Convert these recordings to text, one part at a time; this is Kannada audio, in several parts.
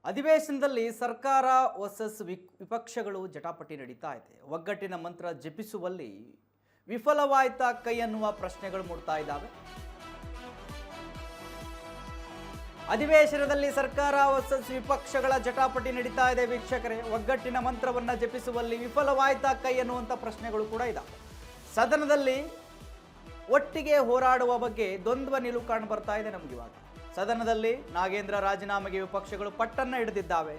ಅಧಿವೇಶನದಲ್ಲಿ ಸರ್ಕಾರ ವರ್ಸಸ್ ವಿಪಕ್ಷಗಳು ಜಟಾಪಟಿ ನಡೀತಾ ಇದೆ. ಒಗ್ಗಟ್ಟಿನ ಮಂತ್ರ ಜಪಿಸುವಲ್ಲಿ ವಿಫಲವಾಯ್ತಾ ಕೈ ಅನ್ನುವ ಪ್ರಶ್ನೆಗಳು ಮೂಡ್ತಾ ಇದ್ದಾವೆ. ಅಧಿವೇಶನದಲ್ಲಿ ಸರ್ಕಾರ ವರ್ಸಸ್ ವಿಪಕ್ಷಗಳ ಜಟಾಪಟಿ ನಡೀತಾ ಇದೆ. ವೀಕ್ಷಕರೇ, ಒಗ್ಗಟ್ಟಿನ ಮಂತ್ರವನ್ನ ಜಪಿಸುವಲ್ಲಿ ವಿಫಲವಾಯ್ತಾ ಕೈ ಅನ್ನುವಂಥ ಪ್ರಶ್ನೆಗಳು ಕೂಡ ಇದ್ದಾವೆ. ಸದನದಲ್ಲಿ ಒಟ್ಟಿಗೆ ಹೋರಾಡುವ ಬಗ್ಗೆ ದ್ವಂದ್ವ ನಿಲುವು ಕಾಣು ಬರ್ತಾ ಇದೆ ನಮಗಿವಾಗ. ಸದನದಲ್ಲಿ ನಾಗೇಂದ್ರ ರಾಜೀನಾಮೆಗೆ ವಿಪಕ್ಷಗಳು ಪಟ್ಟನ್ನ ಹಿಡಿದಿದ್ದಾವೆ.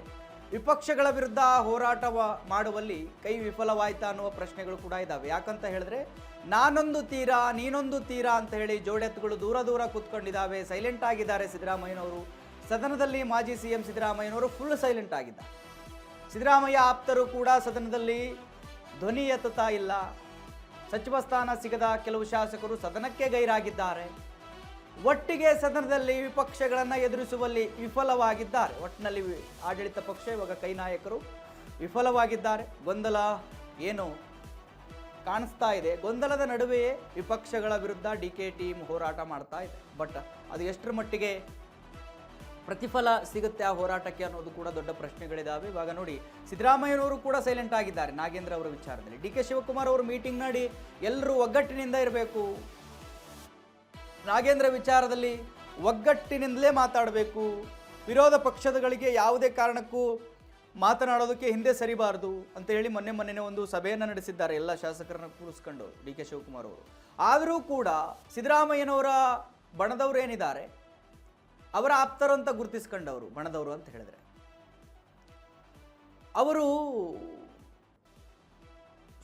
ವಿಪಕ್ಷಗಳ ವಿರುದ್ಧ ಹೋರಾಟ ಮಾಡುವಲ್ಲಿ ಕೈ ವಿಫಲವಾಯ್ತಾ ಅನ್ನುವ ಪ್ರಶ್ನೆಗಳು ಕೂಡ ಇದ್ದಾವೆ. ಯಾಕಂತ ಹೇಳಿದ್ರೆ, ನಾನೊಂದು ತೀರಾ ನೀನೊಂದು ತೀರಾ ಅಂತ ಹೇಳಿ ಜೋಡೆತ್ತುಗಳು ದೂರ ದೂರ ಕೂತ್ಕೊಂಡಿದ್ದಾವೆ. ಸೈಲೆಂಟ್ ಆಗಿದ್ದಾರೆ ಸಿದ್ದರಾಮಯ್ಯನವರು. ಸದನದಲ್ಲಿ ಮಾಜಿ ಸಿಎಂ ಸಿದ್ದರಾಮಯ್ಯನವರು ಫುಲ್ ಸೈಲೆಂಟ್ ಆಗಿದ್ದಾರೆ. ಸಿದ್ದರಾಮಯ್ಯ ಆಪ್ತರು ಕೂಡ ಸದನದಲ್ಲಿ ಧ್ವನಿ ಎತ್ತುತ್ತಾ ಇಲ್ಲ. ಸಚಿವ ಸ್ಥಾನ ಸಿಗದ ಕೆಲವು ಶಾಸಕರು ಸದನಕ್ಕೆ ಗೈರಾಗಿದ್ದಾರೆ. ಒಟ್ಟಿಗೆ ಸದನದಲ್ಲಿ ವಿಪಕ್ಷಗಳನ್ನು ಎದುರಿಸುವಲ್ಲಿ ವಿಫಲವಾಗಿದ್ದಾರೆ. ಒಟ್ಟಿನಲ್ಲಿ ಆಡಳಿತ ಪಕ್ಷ ಇವಾಗ ಕೈ ನಾಯಕರು ವಿಫಲವಾಗಿದ್ದಾರೆ. ಗೊಂದಲ ಏನು ಕಾಣಿಸ್ತಾ ಇದೆ. ಗೊಂದಲದ ನಡುವೆಯೇ ವಿಪಕ್ಷಗಳ ವಿರುದ್ಧ ಡಿಕೆ ಟೀಮ್ ಹೋರಾಟ ಮಾಡ್ತಾ ಇದೆ. ಬಟ್ ಅದು ಎಷ್ಟರ ಮಟ್ಟಿಗೆ ಪ್ರತಿಫಲ ಸಿಗುತ್ತೆ ಆ ಹೋರಾಟಕ್ಕೆ ಅನ್ನೋದು ಕೂಡ ದೊಡ್ಡ ಪ್ರಶ್ನೆಗಳಿದ್ದಾವೆ. ಇವಾಗ ನೋಡಿ, ಸಿದ್ದರಾಮಯ್ಯನವರು ಕೂಡ ಸೈಲೆಂಟ್ ಆಗಿದ್ದಾರೆ ನಾಗೇಂದ್ರ ಅವರ ವಿಚಾರದಲ್ಲಿ. ಡಿ ಕೆ ಶಿವಕುಮಾರ್ ಅವರು ಮೀಟಿಂಗ್ ಮಾಡಿ ಎಲ್ಲರೂ ಒಗ್ಗಟ್ಟಿನಿಂದ ಇರಬೇಕು, ನಾಗೇಂದ್ರ ವಿಚಾರದಲ್ಲಿ ಒಗ್ಗಟ್ಟಿನಿಂದಲೇ ಮಾತಾಡಬೇಕು, ವಿರೋಧ ಪಕ್ಷದಗಳಿಗೆ ಯಾವುದೇ ಕಾರಣಕ್ಕೂ ಮಾತನಾಡೋದಕ್ಕೆ ಹಿಂದೆ ಸರಿಬಾರದು ಅಂತ ಹೇಳಿ ಮೊನ್ನೆ ಒಂದು ಸಭೆಯನ್ನು ನಡೆಸಿದ್ದಾರೆ ಎಲ್ಲ ಶಾಸಕರನ್ನು ಕೂರಿಸ್ಕೊಂಡು ಡಿ ಕೆ ಶಿವಕುಮಾರ್ ಅವರು. ಆದರೂ ಕೂಡ ಸಿದ್ದರಾಮಯ್ಯನವರ ಬಣದವರು ಏನಿದ್ದಾರೆ, ಅವರ ಆಪ್ತರು ಅಂತ ಗುರುತಿಸ್ಕೊಂಡವರು, ಬಣದವರು ಅಂತ ಹೇಳಿದ್ರೆ, ಅವರು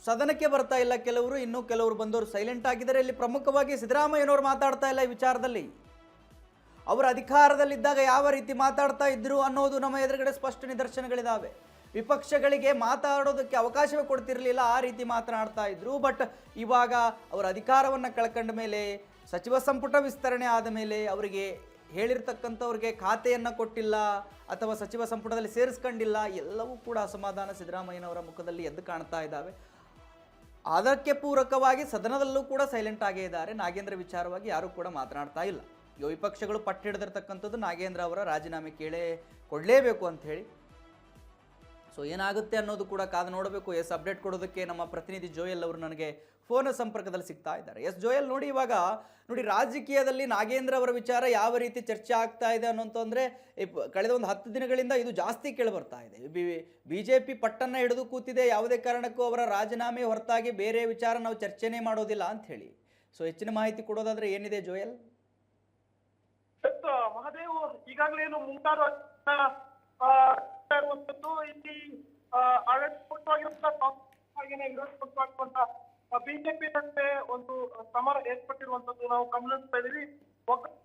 ಸದನಕ್ಕೆ ಬರ್ತಾ ಇಲ್ಲ. ಕೆಲವರು, ಇನ್ನೂ ಕೆಲವರು ಬಂದವರು ಸೈಲೆಂಟ್ ಆಗಿದ್ದಾರೆ. ಇಲ್ಲಿ ಪ್ರಮುಖವಾಗಿ ಸಿದ್ದರಾಮಯ್ಯನವರು ಮಾತಾಡ್ತಾ ಇಲ್ಲ ಈ ವಿಚಾರದಲ್ಲಿ. ಅವರು ಅಧಿಕಾರದಲ್ಲಿದ್ದಾಗ ಯಾವ ರೀತಿ ಮಾತಾಡ್ತಾ ಇದ್ರು ಅನ್ನೋದು ನಮ್ಮ ಎದುರುಗಡೆ ಸ್ಪಷ್ಟ ನಿದರ್ಶನಗಳಿದ್ದಾವೆ. ವಿಪಕ್ಷಗಳಿಗೆ ಮಾತಾಡೋದಕ್ಕೆ ಅವಕಾಶವೇ ಕೊಡ್ತಿರಲಿಲ್ಲ, ಆ ರೀತಿ ಮಾತನಾಡ್ತಾ ಇದ್ರು. ಬಟ್ ಇವಾಗ ಅವರ ಅಧಿಕಾರವನ್ನು ಕಳ್ಕೊಂಡ ಮೇಲೆ, ಸಚಿವ ಸಂಪುಟ ವಿಸ್ತರಣೆ ಆದ ಮೇಲೆ ಅವರಿಗೆ ಹೇಳಿರ್ತಕ್ಕಂಥವ್ರಿಗೆ ಖಾತೆಯನ್ನು ಕೊಟ್ಟಿಲ್ಲ ಅಥವಾ ಸಚಿವ ಸಂಪುಟದಲ್ಲಿ ಸೇರಿಸ್ಕೊಂಡಿಲ್ಲ, ಎಲ್ಲವೂ ಕೂಡ ಅಸಮಾಧಾನ ಸಿದ್ದರಾಮಯ್ಯನವರ ಮುಖದಲ್ಲಿ ಎದ್ದು ಕಾಣ್ತಾ ಇದ್ದಾವೆ. ಅದಕ್ಕೆ ಪೂರಕವಾಗಿ ಸದನದಲ್ಲೂ ಕೂಡ ಸೈಲೆಂಟ್ ಆಗೇ ಇದ್ದಾರೆ. ನಾಗೇಂದ್ರ ವಿಚಾರವಾಗಿ ಯಾರೂ ಕೂಡ ಮಾತನಾಡ್ತಾ ಇಲ್ಲ. ಈಗ ವಿಪಕ್ಷಗಳು ಪಟ್ಟು ಹಿಡಿದಿರ್ತಕ್ಕಂಥದ್ದು ನಾಗೇಂದ್ರ ಅವರ ರಾಜೀನಾಮೆ ಕೊಡಲೇಬೇಕು ಅಂತ ಹೇಳಿ. ಸೊ ಏನಾಗುತ್ತೆ ಅನ್ನೋದು ಕೂಡ ಕಾದು ನೋಡಬೇಕು. ಅಪ್ಡೇಟ್ ಕೊಡೋದಕ್ಕೆ ನಮ್ಮ ಪ್ರತಿನಿಧಿ ಜೋಯಲ್ ಅವರು ನನಗೆ ಫೋನ್ ಸಂಪರ್ಕದಲ್ಲಿ ಸಿಗ್ತಾ ಇದ್ದಾರೆ. ಜೋಯಲ್, ನೋಡಿ, ಇವಾಗ ನೋಡಿ, ರಾಜಕೀಯದಲ್ಲಿ ನಾಗೇಂದ್ರ ಅವರ ವಿಚಾರ ಯಾವ ರೀತಿ ಚರ್ಚೆ ಆಗ್ತಾ ಇದೆ ಅನ್ನೋಂತಂದರೆ, ಕಳೆದ ಒಂದು 10 ದಿನಗಳಿಂದ ಇದು ಜಾಸ್ತಿ ಕೇಳಿಬರ್ತಾ ಇದೆ. BJP ಪಟ್ಟನ್ನು ಹಿಡಿದು ಕೂತಿದೆ, ಯಾವುದೇ ಕಾರಣಕ್ಕೂ ಅವರ ರಾಜೀನಾಮೆ ಹೊರತಾಗಿ ಬೇರೆ ವಿಚಾರ ನಾವು ಚರ್ಚೆನೇ ಮಾಡೋದಿಲ್ಲ ಅಂತ ಹೇಳಿ. ಸೊ ಹೆಚ್ಚಿನ ಮಾಹಿತಿ ಕೊಡೋದಾದ್ರೆ ಏನಿದೆ ಜೋಯಲ್? ಮಹಾದೇವ್, ಈಗಾಗಲೇ ಏನು ಮುಂಗಾರು ಇರುವಂತದ್ದು ಇಲ್ಲಿ ಆಡಳಿತಪೂರ್ವಕವಾಗಿರುವಂತಹ ವಿರೋಧ ಪಕ್ಷವಾಗಿರುವಂತಹ ಬಿಜೆಪಿ ನಡುವೆ ಒಂದು ಸಮರ ಏರ್ಪಟ್ಟಿರುವಂತದ್ದು ನಾವು ಗಮನಿಸ್ತಾ ಇದೀವಿ.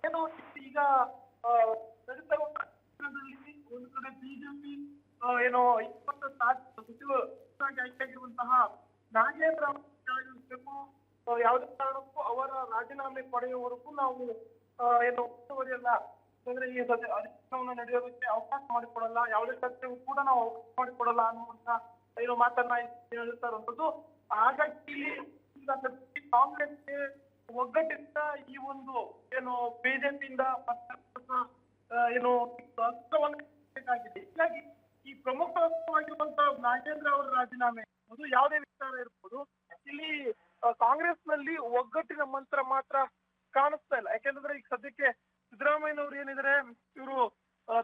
ಏನು ಈಗ ಒಂದು ಕಡೆ ಬಿಜೆಪಿ ಏನೋ 20 ಸಚಿವರಾಗಿ ಆಯ್ಕೆಯಾಗಿರುವಂತಹ ನಾಗೇಂದ್ರ ಇರಬೇಕು, ಯಾವುದೇ ಕಾರಣಕ್ಕೂ ಅವರ ರಾಜೀನಾಮೆ ಪಡೆಯುವವರೆಗೂ ನಾವು ಏನು ಮುಂದುವರಿಯಲ್ಲ, ಅಂದ್ರೆ ಈ ಅಧಿವೇಶನವನ್ನು ನಡೆಯೋದಕ್ಕೆ ಅವಕಾಶ ಮಾಡಿಕೊಡಲ್ಲ, ಯಾವುದೇ ಚರ್ಚೆಗೂ ಕೂಡ ನಾವು ಅವಕಾಶ ಮಾಡಿಕೊಡಲ್ಲ ಅನ್ನುವಂತ ಏನು ಮಾತನ್ನ ಹೇಳ್ತಾ ಇರುವಂತದ್ದು. ಹಾಗಾಗಿ ಕಾಂಗ್ರೆಸ್ಗೆ ಒಗ್ಗಟ್ಟಿಂದ ಈ ಒಂದು ಏನು ಬಿಜೆಪಿಯಿಂದ ಏನು ಬೇಕಾಗಿದೆ. ಹೀಗಾಗಿ ಈ ಪ್ರಮುಖವಾಗಿರುವಂತಹ ನಾಗೇಂದ್ರ ಅವರ ರಾಜೀನಾಮೆ ಅದು ಯಾವುದೇ ವಿಚಾರ ಇರ್ಬೋದು, ಇಲ್ಲಿ ಕಾಂಗ್ರೆಸ್ ನಲ್ಲಿ ಒಗ್ಗಟ್ಟಿನ ಮಂತ್ರ ಮಾತ್ರ ಕಾಣಿಸ್ತಾ ಇಲ್ಲ. ಯಾಕೆಂದ್ರೆ ಈಗ ಸದ್ಯಕ್ಕೆ ಸಿದ್ದರಾಮಯ್ಯನವರು ಏನಿದ್ರೆ, ಇವರು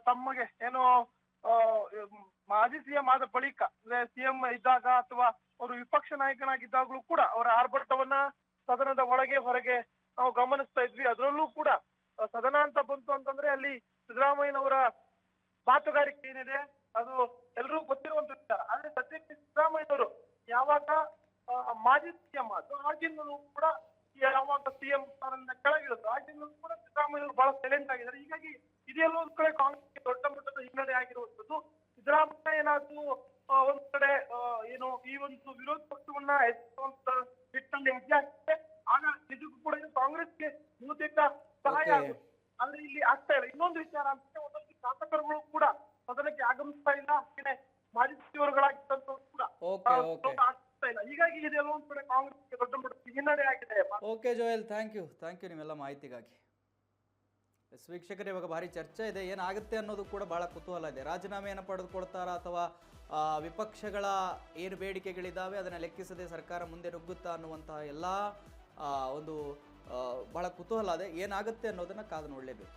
ತಮಗೆ ಏನೋ ಮಾಜಿ ಸಿಎಂ ಆದ ಬಳಿಕ, ಅಂದ್ರೆ ಸಿಎಂ ಇದ್ದಾಗ ಅಥವಾ ಅವರು ವಿಪಕ್ಷ ನಾಯಕನಾಗಿದ್ದಾಗಲೂ ಕೂಡ ಅವರ ಆರ್ಭಟವನ್ನ ಸದನದ ಒಳಗೆ ಹೊರಗೆ ನಾವು ಗಮನಿಸ್ತಾ ಇದ್ವಿ. ಅದರಲ್ಲೂ ಕೂಡ ಸದನ ಅಂತ ಬಂತು ಅಂತಂದ್ರೆ ಅಲ್ಲಿ ಸಿದ್ದರಾಮಯ್ಯನವರ ಮಾತುಗಾರಿಕೆ ಏನಿದೆ ಅದು ಎಲ್ರಿಗೂ ಗೊತ್ತಿರುವಂತ ವಿಚಾರ. ಆದ್ರೆ ಸದ್ಯಕ್ಕೆ ಸಿದ್ದರಾಮಯ್ಯನವರು ಯಾವಾಗ ಮಾಜಿ ಸಿಎಂ ಆದ್ರು ಆಗಿಂದಲೂ ಕೂಡ, ಯಾವಾಗ ಸಿಎಂ ಸ್ಥಾನದಿಂದ ಕೆಳಗಿರುತ್ತೆ ಆಗಿಂದಲೂ ಕೂಡ ಸಿದ್ದರಾಮಯ್ಯನವರು ಬಹಳ ಸೈಲೆಂಟ್ ಆಗಿದ್ದಾರೆ. ಹೀಗಾಗಿ ಇದೆಲ್ಲ ಒಂದ್ ಕಡೆ ಕಾಂಗ್ರೆಸ್ಗೆ ದೊಡ್ಡ ಮಟ್ಟದ ಹಿನ್ನಡೆ ಆಗಿರುವಂತದ್ದು. ಸಿದ್ದರಾಮಯ್ಯ ಏನಾದ್ರು ಒಂದ್ ಕಡೆ ಏನು ಈ ಒಂದು ವಿರೋಧ ಪಕ್ಷವನ್ನ ಎತ್ತುವಂತ ನಿಟ್ಟಿನಲ್ಲಿ ಹೆಜ್ಜೆ ಆಗ್ತದೆ, ಆಗ ನಿಜಕ್ಕೂ ಕೂಡ ಇದು ಕಾಂಗ್ರೆಸ್ಗೆ ಬಹುತೇಕ ಸಹಾಯ ಆಗುತ್ತೆ. ಆದ್ರೆ ಇಲ್ಲಿ ಆಗ್ತಾ ಇಲ್ಲ. ಇನ್ನೊಂದು ವಿಚಾರ ಅಂತ, ಒಂದಷ್ಟು ಶಾಸಕರುಗಳು ಕೂಡ ಸದನಕ್ಕೆ ಆಗಮಿಸ್ತಾ ಇಲ್ಲ, ಮಾಜಿ ಸಚಿವರುಗಳಾಗಿದ್ದಂಥವ್ರು ಕೂಡ ಆಗ್ತಾ ಇಲ್ಲ. ಹೀಗಾಗಿ ಇದೆಲ್ಲ ಒಂದ್ ಕಡೆ ಕಾಂಗ್ರೆಸ್ಗೆ ದೊಡ್ಡ ಮಟ್ಟದ ಹಿನ್ನಡೆ ಆಗಿದೆ. ಓಕೆ ಜೋಯಲ್, ಥ್ಯಾಂಕ್ ಯು ನಿಮ್ಮೆಲ್ಲ ಮಾಹಿತಿಗಾಗಿ. ವೀಕ್ಷಕರೇ, ಇವಾಗ ಭಾರಿ ಚರ್ಚೆ ಇದೆ, ಏನಾಗುತ್ತೆ ಅನ್ನೋದು ಕೂಡ ಬಹಳ ಕುತೂಹಲ ಇದೆ. ರಾಜೀನಾಮೆಯನ್ನು ಪಡೆದುಕೊಳ್ತಾರಾ ಅಥವಾ ವಿಪಕ್ಷಗಳ ಏನು ಬೇಡಿಕೆಗಳಿದ್ದಾವೆ ಅದನ್ನು ಲೆಕ್ಕಿಸದೆ ಸರ್ಕಾರ ಮುಂದೆ ನುಗ್ಗುತ್ತಾ ಅನ್ನುವಂತಹ ಎಲ್ಲ ಒಂದು ಬಹಳ ಕುತೂಹಲ ಇದೆ. ಏನಾಗುತ್ತೆ ಅನ್ನೋದನ್ನು ಕಾದು ನೋಡಲೇಬೇಕು.